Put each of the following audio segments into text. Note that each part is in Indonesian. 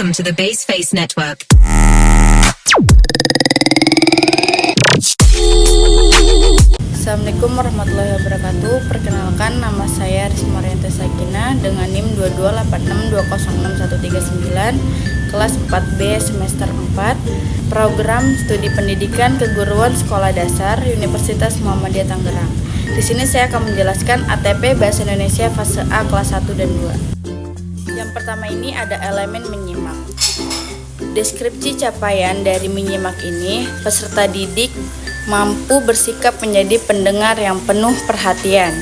Welcome to the Baseface Network. Assalamualaikum warahmatullahi wabarakatuh. Perkenalkan, nama saya Risma Rianti Sakina dengan NIM 22862061139, kelas 4B semester 4, program studi pendidikan keguruan sekolah dasar Universitas Muhammadiyah Tangerang. Di sini saya akan menjelaskan ATP Bahasa Indonesia fase A kelas 1 dan 2. Yang pertama ini ada elemen menyimak. Deskripsi capaian dari menyimak ini, peserta didik mampu bersikap menjadi pendengar yang penuh perhatian.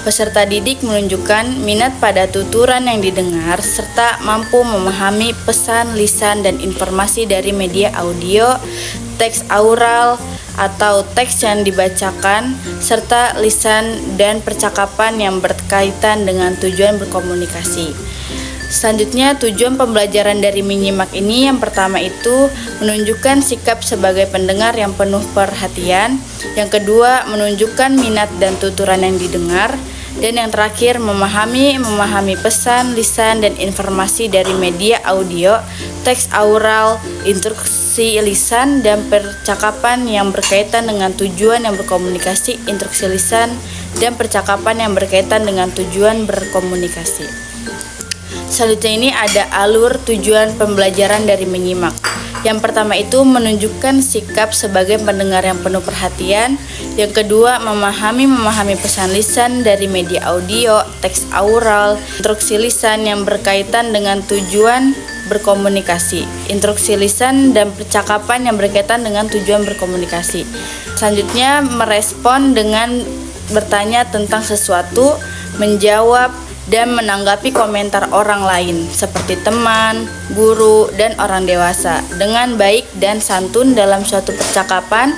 Peserta didik menunjukkan minat pada tuturan yang didengar serta mampu memahami pesan, lisan, dan informasi dari media audio, teks aural, atau teks yang dibacakan, serta lisan dan percakapan yang berkaitan dengan tujuan berkomunikasi. Selanjutnya, tujuan pembelajaran dari menyimak ini yang pertama itu menunjukkan sikap sebagai pendengar yang penuh perhatian. Yang kedua, menunjukkan minat dan tuturan yang didengar. Dan yang terakhir, memahami pesan, lisan, dan informasi dari media audio, teks aural, instruksi lisan, dan percakapan yang berkaitan dengan tujuan yang berkomunikasi, instruksi lisan, dan percakapan yang berkaitan dengan tujuan berkomunikasi. Selanjutnya ini ada alur tujuan pembelajaran dari menyimak. Yang pertama itu menunjukkan sikap sebagai pendengar yang penuh perhatian. Yang kedua, memahami pesan lisan dari media audio, teks aural, instruksi lisan yang berkaitan dengan tujuan berkomunikasi, instruksi lisan dan percakapan yang berkaitan dengan tujuan berkomunikasi. Selanjutnya, merespon dengan bertanya tentang sesuatu, menjawab dan menanggapi komentar orang lain seperti teman, guru, dan orang dewasa dengan baik dan santun dalam suatu percakapan.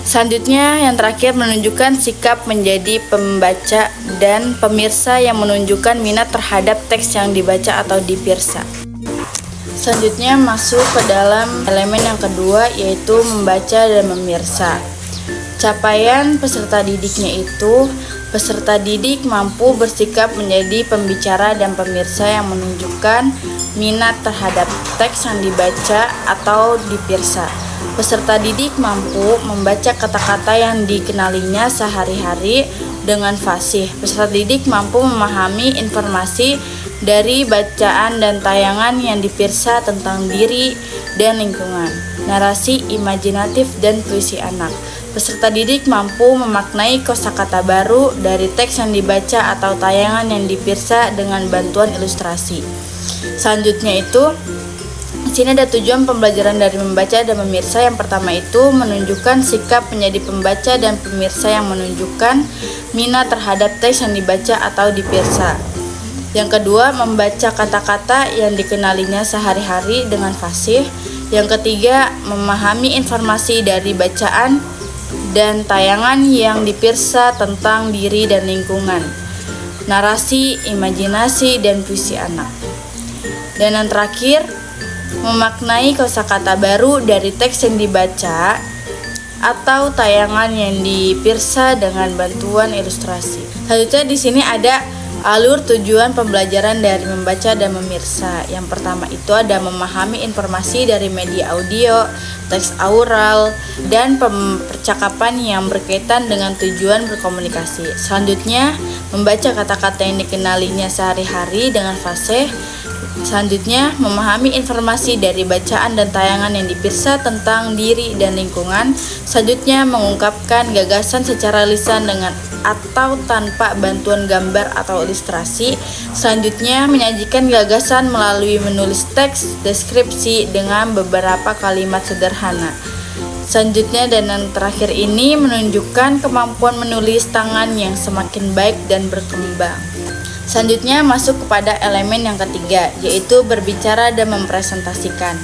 Selanjutnya yang terakhir menunjukkan sikap menjadi pembaca dan pemirsa yang menunjukkan minat terhadap teks yang dibaca atau dipirsa. Selanjutnya masuk ke dalam elemen yang kedua, yaitu membaca dan memirsa. Capaian peserta didiknya itu, peserta didik mampu bersikap menjadi pembicara dan pemirsa yang menunjukkan minat terhadap teks yang dibaca atau dipirsa. Peserta didik mampu membaca kata-kata yang dikenalinya sehari-hari dengan fasih. Peserta didik mampu memahami informasi dari bacaan dan tayangan yang dipirsa tentang diri dan lingkungan, narasi imajinatif, dan puisi anak. Peserta didik mampu memaknai kosakata baru dari teks yang dibaca atau tayangan yang dipirsa dengan bantuan ilustrasi. Selanjutnya itu, di sini ada tujuan pembelajaran dari membaca dan memirsa. Yang pertama itu menunjukkan sikap menjadi pembaca dan pemirsa yang menunjukkan minat terhadap teks yang dibaca atau dipirsa. Yang kedua, membaca kata-kata yang dikenalinya sehari-hari dengan fasih. Yang ketiga, memahami informasi dari bacaan dan tayangan yang dipirsa tentang diri dan lingkungan, narasi, imajinasi, dan puisi anak. Dan yang terakhir, memaknai kosakata baru dari teks yang dibaca atau tayangan yang dipirsa dengan bantuan ilustrasi. Selanjutnya di sini ada alur tujuan pembelajaran dari membaca dan memirsa. Yang pertama itu ada memahami informasi dari media audio, teks aural, dan percakapan yang berkaitan dengan tujuan berkomunikasi. Selanjutnya, membaca kata-kata yang dikenalinya sehari-hari dengan fasih. Selanjutnya, memahami informasi dari bacaan dan tayangan yang dipirsa tentang diri dan lingkungan. Selanjutnya, mengungkapkan gagasan secara lisan dengan atau tanpa bantuan gambar atau ilustrasi. Selanjutnya, menyajikan gagasan melalui menulis teks deskripsi dengan beberapa kalimat sederhana. Selanjutnya dan yang terakhir ini menunjukkan kemampuan menulis tangan yang semakin baik dan berkembang. Selanjutnya masuk kepada elemen yang ketiga, yaitu berbicara dan mempresentasikan.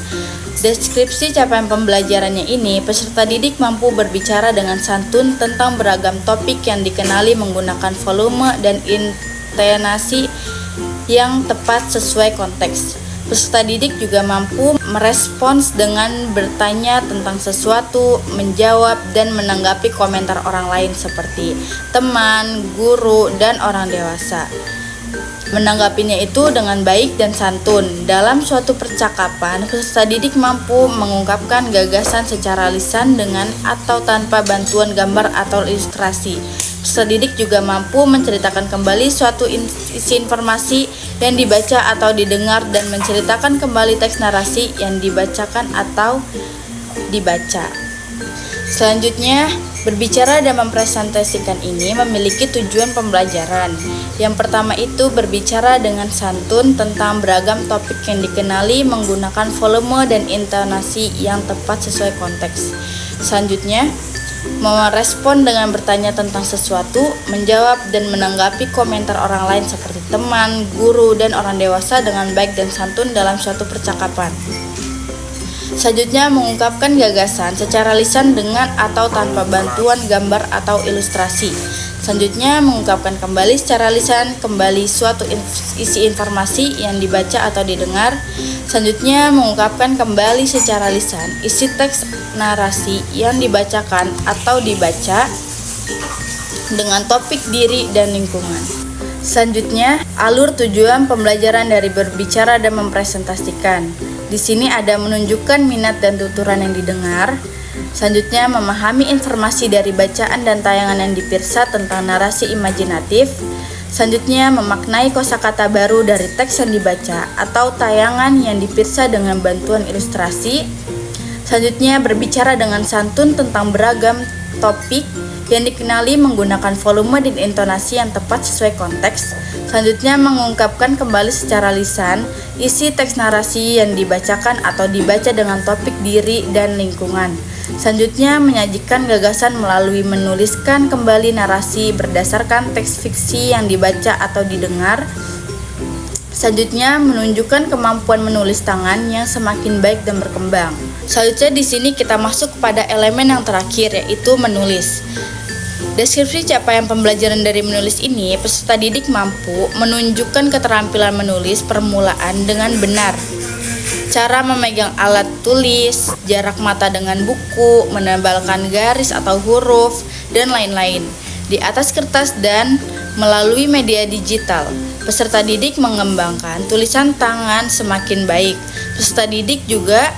Deskripsi capaian pembelajarannya ini, peserta didik mampu berbicara dengan santun tentang beragam topik yang dikenali menggunakan volume dan intonasi yang tepat sesuai konteks. Peserta didik juga mampu merespons dengan bertanya tentang sesuatu, menjawab dan menanggapi komentar orang lain seperti teman, guru, dan orang dewasa. Menanggapinya itu dengan baik dan santun. Dalam suatu percakapan, peserta didik mampu mengungkapkan gagasan secara lisan dengan atau tanpa bantuan gambar atau ilustrasi. Peserta didik juga mampu menceritakan kembali suatu isi informasi yang dibaca atau didengar dan menceritakan kembali teks narasi yang dibacakan atau dibaca. Selanjutnya, berbicara dan mempresentasikan ini memiliki tujuan pembelajaran. Yang pertama itu berbicara dengan santun tentang beragam topik yang dikenali menggunakan volume dan intonasi yang tepat sesuai konteks. Selanjutnya, merespon dengan bertanya tentang sesuatu, menjawab dan menanggapi komentar orang lain seperti teman, guru, dan orang dewasa dengan baik dan santun dalam suatu percakapan. Selanjutnya, mengungkapkan gagasan secara lisan dengan atau tanpa bantuan gambar atau ilustrasi. Selanjutnya, mengungkapkan kembali secara lisan kembali suatu isi informasi yang dibaca atau didengar. Selanjutnya, mengungkapkan kembali secara lisan isi teks narasi yang dibacakan atau dibaca dengan topik diri dan lingkungan. Selanjutnya, alur tujuan pembelajaran dari berbicara dan mempresentasikan. Di sini ada menunjukkan minat dan tuturan yang didengar. Selanjutnya, memahami informasi dari bacaan dan tayangan yang dipirsa tentang narasi imajinatif. Selanjutnya, memaknai kosakata baru dari teks yang dibaca atau tayangan yang dipirsa dengan bantuan ilustrasi. Selanjutnya, berbicara dengan santun tentang beragam topik yang dikenali menggunakan volume dan intonasi yang tepat sesuai konteks. Selanjutnya, mengungkapkan kembali secara lisan isi teks narasi yang dibacakan atau dibaca dengan topik diri dan lingkungan. Selanjutnya, menyajikan gagasan melalui menuliskan kembali narasi berdasarkan teks fiksi yang dibaca atau didengar. Selanjutnya, menunjukkan kemampuan menulis tangan yang semakin baik dan berkembang. Selanjutnya, di sini kita masuk kepada elemen yang terakhir, yaitu menulis. Deskripsi capaian pembelajaran dari menulis ini, peserta didik mampu menunjukkan keterampilan menulis permulaan dengan benar. Cara memegang alat tulis, jarak mata dengan buku, menebalkan garis atau huruf, dan lain-lain di atas kertas dan melalui media digital. Peserta didik mengembangkan tulisan tangan semakin baik. Peserta didik juga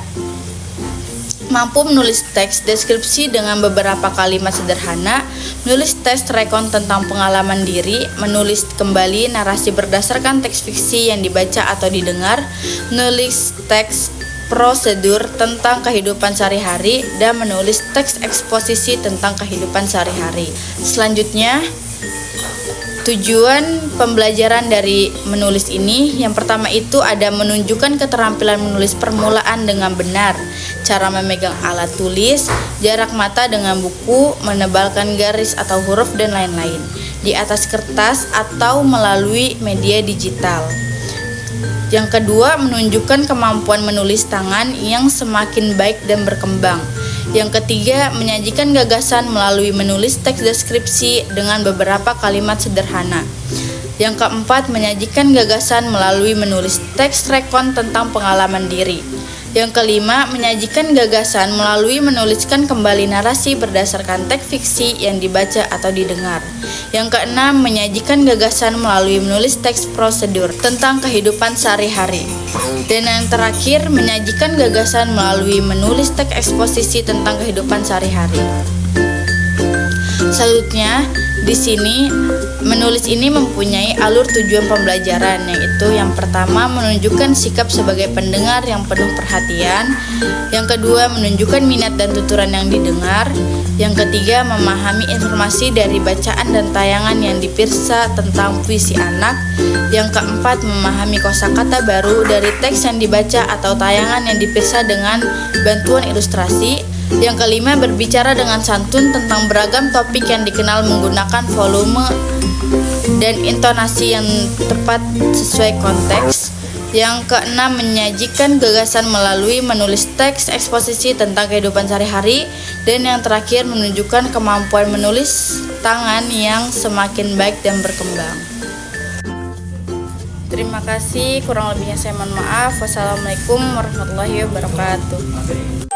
mampu menulis teks deskripsi dengan beberapa kalimat sederhana, menulis teks rekon tentang pengalaman diri, menulis kembali narasi berdasarkan teks fiksi yang dibaca atau didengar, menulis teks prosedur tentang kehidupan sehari-hari, dan menulis teks eksposisi tentang kehidupan sehari-hari. Selanjutnya, tujuan pembelajaran dari menulis ini, yang pertama itu ada menunjukkan keterampilan menulis permulaan dengan benar, cara memegang alat tulis, jarak mata dengan buku, menebalkan garis atau huruf, dan lain-lain di atas kertas atau melalui media digital. Yang kedua, menunjukkan kemampuan menulis tangan yang semakin baik dan berkembang. Yang ketiga, menyajikan gagasan melalui menulis teks deskripsi dengan beberapa kalimat sederhana. Yang keempat, menyajikan gagasan melalui menulis teks rekon tentang pengalaman diri. Yang kelima, menyajikan gagasan melalui menuliskan kembali narasi berdasarkan teks fiksi yang dibaca atau didengar. Yang keenam, menyajikan gagasan melalui menulis teks prosedur tentang kehidupan sehari-hari. Dan yang terakhir, menyajikan gagasan melalui menulis teks eksposisi tentang kehidupan sehari-hari. Selanjutnya, di sini menulis ini mempunyai alur tujuan pembelajaran, yaitu yang pertama menunjukkan sikap sebagai pendengar yang penuh perhatian, yang kedua menunjukkan minat dan tuturan yang didengar, yang ketiga memahami informasi dari bacaan dan tayangan yang dipirsa tentang puisi anak, yang keempat memahami kosakata baru dari teks yang dibaca atau tayangan yang dipirsa dengan bantuan ilustrasi, yang kelima berbicara dengan santun tentang beragam topik yang dikenal menggunakan volume dan intonasi yang tepat sesuai konteks. Yang keenam, menyajikan gagasan melalui menulis teks eksposisi tentang kehidupan sehari-hari. Dan yang terakhir, menunjukkan kemampuan menulis tangan yang semakin baik dan berkembang. Terima kasih, kurang lebihnya saya mohon maaf. Wassalamualaikum warahmatullahi wabarakatuh.